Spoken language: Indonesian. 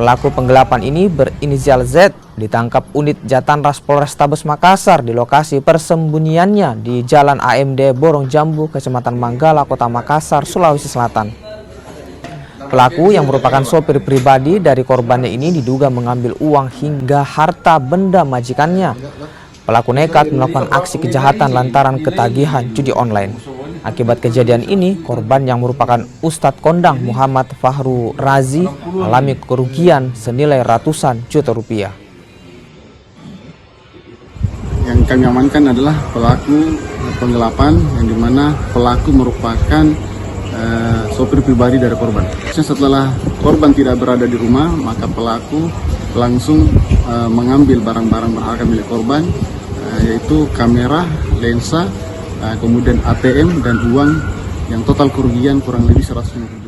Pelaku penggelapan ini berinisial Z ditangkap unit Jatanras Polrestabes Makassar di lokasi persembunyiannya di Jalan AMD Borong Jambu, Kecamatan Manggala, Kota Makassar, Sulawesi Selatan. Pelaku yang merupakan sopir pribadi dari korbannya ini diduga mengambil uang hingga harta benda majikannya. Pelaku nekat melakukan aksi kejahatan lantaran ketagihan judi online. Akibat kejadian ini, korban yang merupakan Ustadz Kondang Muhammad Fahru Razi alami kerugian senilai ratusan juta rupiah. Yang kami amankan adalah pelaku penggelapan, yang dimana pelaku merupakan sopir pribadi dari korban. Setelah korban tidak berada di rumah, maka pelaku langsung mengambil barang-barang berharga milik korban, yaitu kamera, lensa, kemudian ATM dan uang yang total kerugian kurang lebih 150 juta.